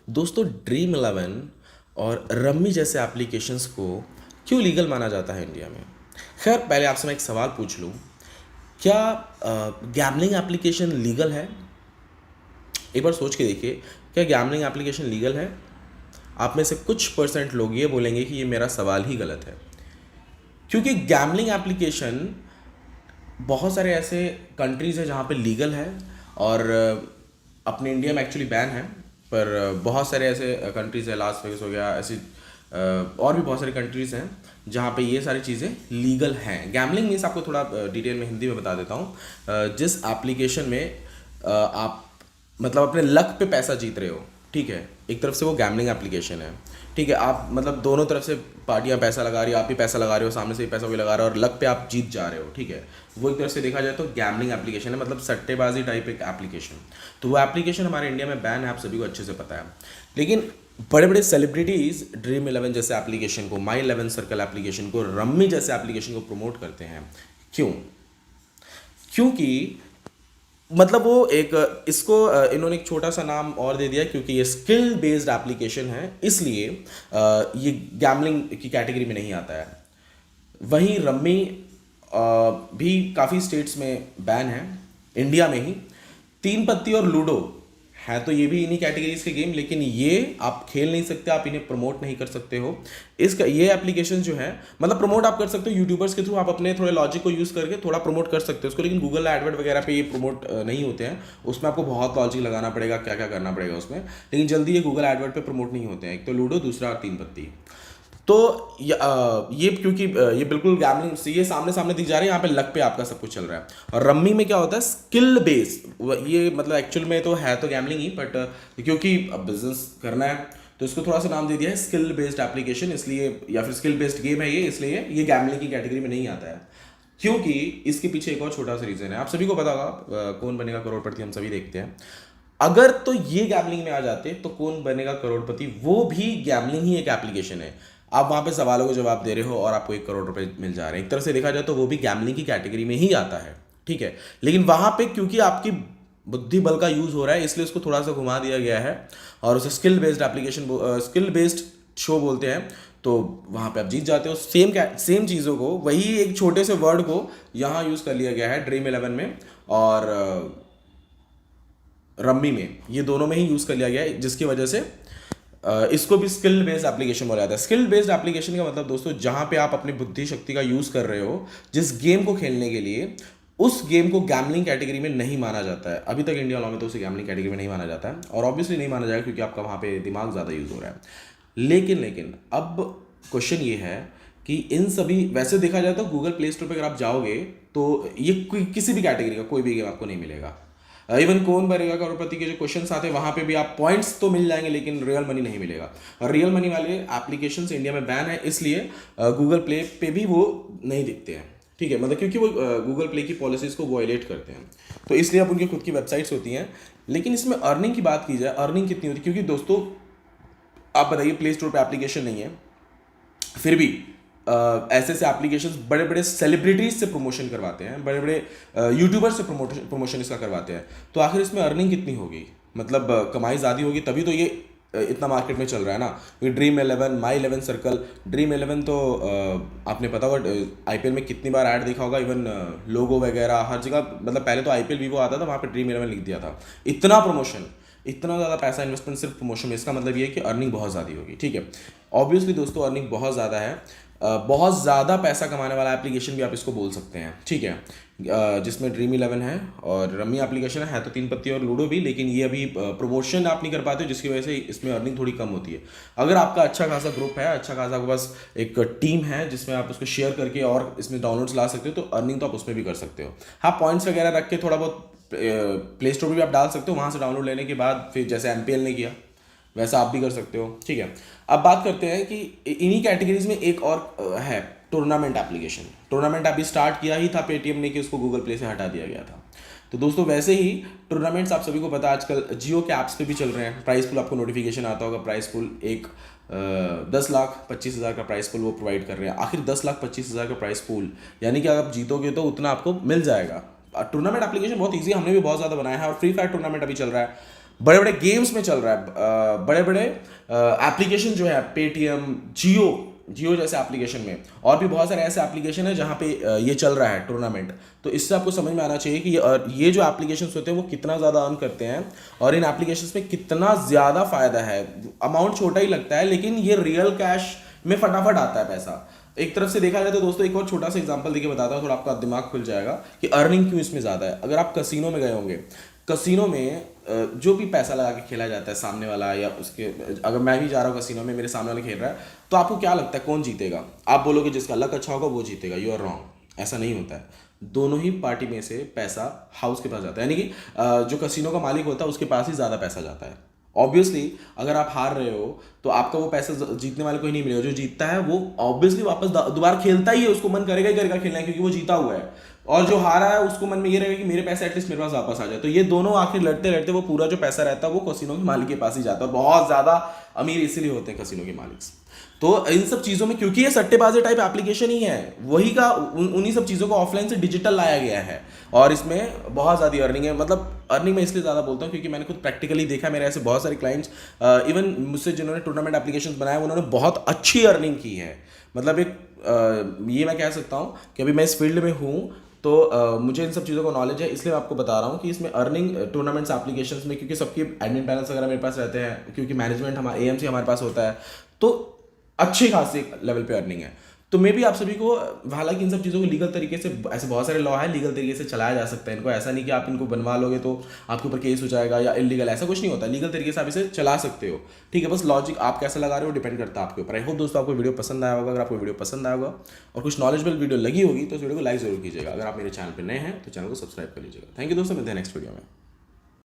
दोस्तों dream eleven और rummy जैसे एप्लीकेशंस को क्यों लीगल माना जाता है इंडिया में। खैर पहले आपसे मैं एक सवाल पूछ लूँ, क्या गैम्बलिंग एप्लीकेशन लीगल है? एक बार सोच के देखिए, क्या गैम्बलिंग एप्लीकेशन लीगल है? आप में से कुछ परसेंट लोग ये बोलेंगे कि ये मेरा सवाल ही गलत है, क्योंकि गैम्बलिंग एप्लीकेशन बहुत सारे ऐसे कंट्रीज़ हैं जहाँ पे लीगल है और अपने इंडिया में एक्चुअली बैन है। पर बहुत सारे ऐसे कंट्रीज़ है, लास वेगास हो गया, ऐसी और भी बहुत सारी कंट्रीज़ हैं जहाँ पे ये सारी चीज़ें लीगल हैं। गैम्बलिंग मीन्स आपको थोड़ा डिटेल में हिंदी में बता देता हूँ। जिस एप्लीकेशन में आप मतलब अपने लक पे पैसा जीत रहे हो, ठीक है, एक तरफ से वो गैम्बलिंग एप्लीकेशन है। ठीक है, आप मतलब दोनों तरफ से पार्टियां पैसा लगा रही हो, आप भी पैसा लगा रहे हो, सामने से भी पैसा कोई लगा रहा है और लक पे आप जीत जा रहे हो, ठीक है। वो एक तरफ से देखा जाए तो गैम्बलिंग एप्लीकेशन है, मतलब सट्टेबाजी टाइप एक एप्लीकेशन। तो वो एप्लीकेशन हमारे इंडिया में बैन है, आप सभी को अच्छे से पता है। लेकिन बड़े बड़े सेलिब्रिटीज़ ड्रीम इलेवन जैसे एप्लीकेशन को, माई इलेवन सर्कल एप्लीकेशन को, रम्मी जैसे एप्लीकेशन को प्रमोट करते हैं। क्यों? क्योंकि मतलब वो एक इसको इन्होंने एक छोटा सा नाम और दे दिया, क्योंकि ये स्किल बेस्ड एप्लीकेशन है, इसलिए ये गैम्बलिंग की कैटेगरी में नहीं आता है। वहीं रम्मी भी काफ़ी स्टेट्स में बैन है, इंडिया में ही। तीन पत्ती और लूडो है तो ये भी इन्हीं कैटेगरीज के गेम, लेकिन ये आप खेल नहीं सकते, आप इन्हें प्रमोट नहीं कर सकते हो। इसका ये एप्लीकेशन जो है, मतलब प्रमोट आप कर सकते हो यूट्यूबर्स के थ्रू, आप अपने थोड़े लॉजिक को यूज़ करके थोड़ा प्रमोट कर सकते हो उसको, लेकिन गूगल एडवर्ड वगैरह पे ये प्रमोट नहीं होते हैं। उसमें आपको बहुत लॉजिक लगाना पड़ेगा, क्या क्या करना पड़ेगा उसमें, लेकिन जल्दी ये गूगल एडवर्ड पे प्रमोट नहीं होते हैं। एक तो लूडो, दूसरा तीन पत्ती। तो ये क्योंकि ये बिल्कुल गैम्बलिंग से ये सामने सामने दिख जा रही है, यहाँ पे लक पे आपका सब कुछ चल रहा है। और रम्मी में क्या होता है, स्किल बेस्ड। ये मतलब एक्चुअल में तो है तो गैम्बलिंग ही, बट क्योंकि अब बिजनेस करना है तो इसको थोड़ा सा नाम दे दिया है स्किल बेस्ड एप्लीकेशन, इसलिए, या फिर स्किल बेस्ड गेम है ये, इसलिए ये गैम्बलिंग की कैटेगरी में नहीं आता है। क्योंकि इसके पीछे एक और छोटा सा रीजन है, आप सभी को पता होगा, कौन बनेगा करोड़पति हम सभी देखते हैं। अगर तो ये गैम्बलिंग में आ जाते तो कौन बनेगा करोड़पति, वो भी गैम्बलिंग ही एक एप्लीकेशन है। आप वहां पे सवालों के जवाब दे रहे हो और आपको 1 करोड़ रुपए मिल जा रहे हैं, एक तरह से देखा जाए तो वो भी गैम्बलिंग की कैटेगरी में ही आता है, ठीक है। लेकिन वहां पे क्योंकि आपकी बुद्धि बल का यूज हो रहा है, इसलिए उसको थोड़ा सा घुमा दिया गया है और उसे skill based application, skill based show बोलते हैं। तो वहां पे आप जीत जाते हो। सेम चीज़ों को, वही एक छोटे से वर्ड को यहाँ यूज़ कर लिया गया है ड्रीम इलेवन में और रम्मी में, ये दोनों में ही यूज़ कर लिया गया है, जिसकी वजह से इसको भी स्किल बेस्ड एप्लीकेशन बोला जाता है। स्किल बेस्ड एप्लीकेशन का मतलब दोस्तों, जहां पे आप अपनी बुद्धि शक्ति का यूज़ कर रहे हो जिस गेम को खेलने के लिए, उस गेम को गैम्बलिंग कैटेगरी में नहीं माना जाता है। अभी तक इंडिया लॉ में तो उसे गैम्बलिंग कैटेगरी में नहीं माना जाता है, और ऑब्वियसली नहीं माना जाएगा क्योंकि आपका वहाँ पे दिमाग ज़्यादा यूज़ हो रहा है। लेकिन अब क्वेश्चन ये है कि इन सभी, वैसे देखा जाए तो गूगल प्ले स्टोर पर अगर आप जाओगे तो ये किसी भी कैटेगरी का कोई भी गेम आपको नहीं मिलेगा। इवन कौन बनेगा करोड़पति के जो क्वेश्चंस आते हैं वहां पे भी आप पॉइंट्स तो मिल जाएंगे, लेकिन रियल मनी नहीं मिलेगा। और रियल मनी वाले एप्लीकेशंस इंडिया में बैन है, इसलिए गूगल प्ले पे भी वो नहीं दिखते हैं, ठीक है। मतलब क्योंकि वो गूगल प्ले की पॉलिसीज को वायलेट करते हैं, तो इसलिए अब उनकी खुद की वेबसाइट्स होती हैं। लेकिन इसमें अर्निंग की बात की जाए, अर्निंग कितनी होती है, क्योंकि दोस्तों आप बताइए, प्ले स्टोर पर एप्लीकेशन नहीं है, फिर भी ऐसे ऐसे एप्लीकेशंस बड़े बड़े सेलिब्रिटीज से प्रमोशन करवाते हैं, बड़े बड़े यूट्यूबर से प्रमोशन इसका करवाते हैं, तो आखिर इसमें अर्निंग कितनी होगी, मतलब कमाई ज़्यादा होगी, तभी तो ये इतना मार्केट में चल रहा है ना। ये ड्रीम इलेवन, माई इलेवन सर्कल, ड्रीम इलेवन तो आपने पता होगा आईपीएल में कितनी बार ऐड देखा होगा, इवन लोगो वगैरह हर जगह, मतलब पहले तो आईपीएल वीवो आता था, वहाँ पे ड्रीम इलेवन लिख दिया था। इतना प्रमोशन, इतना ज़्यादा पैसा इन्वेस्टमेंट सिर्फ प्रमोशन में, इसका मतलब ये है कि अर्निंग बहुत ज़्यादा होगी, ठीक है। ऑब्वियसली दोस्तों अर्निंग बहुत ज़्यादा है, बहुत ज़्यादा पैसा कमाने वाला एप्लीकेशन भी आप इसको बोल सकते हैं, ठीक है। जिसमें ड्रीम इलेवन है और रम्मी एप्लीकेशन है तो तीन पत्ती और लूडो भी, लेकिन ये अभी प्रमोशन आप नहीं कर पाते हो, जिसकी वजह से इसमें अर्निंग थोड़ी कम होती है। अगर आपका अच्छा खासा ग्रुप है, अच्छा खासा आपके पास एक टीम है जिसमें आप उसको शेयर करके और इसमें डाउनलोड्स ला सकते हो, तो अर्निंग तो आप उसमें भी कर सकते हो। हाँ, पॉइंट्स वगैरह रख के थोड़ा बहुत प्ले स्टोर पर भी आप डाल सकते हो, वहाँ से डाउनलोड लेने के बाद फिर जैसे एमपीएल ने किया वैसा आप भी कर सकते हो, ठीक है। अब बात करते हैं कि इन्हीं कैटेगरीज में एक और है टूर्नामेंट एप्लीकेशन। टूर्नामेंट अभी स्टार्ट किया ही था पेटीएम ने कि उसको गूगल प्ले से हटा दिया गया था। तो दोस्तों वैसे ही टूर्नामेंट्स आप सभी को पता है आजकल जियो के ऐप्स पे भी चल रहे हैं। प्राइस पूल आपको नोटिफिकेशन आता होगा, प्राइस पूल एक 10,25,000 का प्राइस पूल वो प्रोवाइड कर रहे हैं। आखिर 10,25,000 का प्राइस पूल, यानी कि अगर आप जीतोगे तो उतना आपको मिल जाएगा। टूर्नामेंट एप्लीकेशन बहुत ईजी है, हमने भी बहुत ज़्यादा बनाया है, और फ्री फायर टूर्नामेंट अभी चल रहा है। बड़े बड़े गेम्स में चल रहा है, बड़े बड़े एप्लीकेशन जो है पेटीएम, जियो जैसे एप्लीकेशन में, और भी बहुत सारे ऐसे एप्लीकेशन है जहाँ पे ये चल रहा है टूर्नामेंट। तो इससे आपको समझ में आना चाहिए कि ये जो एप्लीकेशंस होते हैं वो कितना ज़्यादा अर्न करते हैं और इन एप्लीकेशंस में कितना ज़्यादा फायदा है। अमाउंट छोटा ही लगता है लेकिन ये रियल कैश में फटाफट आता है पैसा। एक तरफ से देखा जाए तो दोस्तों एक और छोटा सा एग्जांपल देके बताता हूँ, थोड़ा आपका दिमाग खुल जाएगा कि अर्निंग क्यों इसमें ज़्यादा है। अगर आप कसिनो में गए होंगे, कसिनो में जो भी पैसा लगा के खेला जाता है सामने वाला या उसके, अगर मैं भी जा रहा हूँ कसिनो में, मेरे सामने वाला खेल रहा है, तो आपको क्या लगता है कौन जीतेगा? आप बोलोगे जिसका लक अच्छा होगा वो जीतेगा। यू आर रॉन्ग, ऐसा नहीं होता है। दोनों ही पार्टी में से पैसा हाउस के पास जाता है, यानी कि जो कसिनो का मालिक होता है उसके पास ही ज़्यादा पैसा जाता है। ऑब्वियसली अगर आप हार रहे हो तो आपका वो पैसा जीतने वाले को ही नहीं मिलेगा। जो जीतता है वो ऑब्वियसली वापस दोबारा खेलता ही है, उसको मन करेगा ही करेगा खेलना है क्योंकि वो जीता हुआ है। और जो हारा है उसको मन में ये रहेगा कि मेरे पैसे एटलीस्ट मेरे पास वापस आ जाए। तो ये दोनों आखिर लड़ते लड़ते वो पूरा जो पैसा रहता है वो कसिनो के मालिक के पास ही जाता है। और बहुत ज़्यादा अमीर इसीलिए होते हैं कसिनो के मालिक। तो इन सब चीज़ों में क्योंकि ये सट्टेबाजी टाइप एप्लीकेशन ही है, वही का उन्हीं सब चीज़ों को ऑफलाइन से डिजिटल लाया गया है और इसमें बहुत ज़्यादा अर्निंग है। मतलब अर्निंग मैं इसलिए ज़्यादा बोलता हूँ क्योंकि मैंने खुद प्रैक्टिकली देखा, मेरे ऐसे बहुत सारे क्लाइंट्स इवन मुझसे जिन्होंने टूर्नामेंट एप्लीकेशन बनाए उन्होंने बहुत अच्छी अर्निंग की है। मतलब एक ये मैं कह सकता हूँ कि अभी मैं इस फील्ड में हूँ तो मुझे इन सब चीज़ों का नॉलेज है, इसलिए मैं आपको बता रहा हूँ कि इसमें अर्निंग टूर्नामेंट्स एप्लीकेशंस में, क्योंकि सबके एडमिन पैनल्स वगैरह मेरे पास रहते हैं, क्योंकि मैनेजमेंट हमारा एएमसी हमारे पास होता है, तो अच्छी खासी लेवल पे अर्निंग है। तो मे भी आप सभी को, हालांकि इन सब चीज़ों को लीगल तरीके से, ऐसे बहुत सारे लॉ है लीगल तरीके से चलाया जा सकता है इनको, ऐसा नहीं कि आप इनको बनवा लोगे तो आपके ऊपर केस हो जाएगा या इलीगल, ऐसा कुछ नहीं होता। लीगल तरीके से आप इसे चला सकते हो, ठीक है। बस लॉजिक आप कैसे लगा रहे हो डिपेंड करता है आपके ऊपर। आई होप दोस्तों आपको वीडियो पसंद आया होगा। अगर आपको वीडियो पसंद आया होगा और कुछ नॉलेजेबल वीडियो लगी होगी तो इस वीडियो को लाइक जरूर कीजिएगा। अगर आप मेरे चैनल पर नए हैं तो चैनल को सब्सक्राइब कर लीजिएगा। थैंक यू दोस्तों, मिलते हैं नेक्स्ट वीडियो में।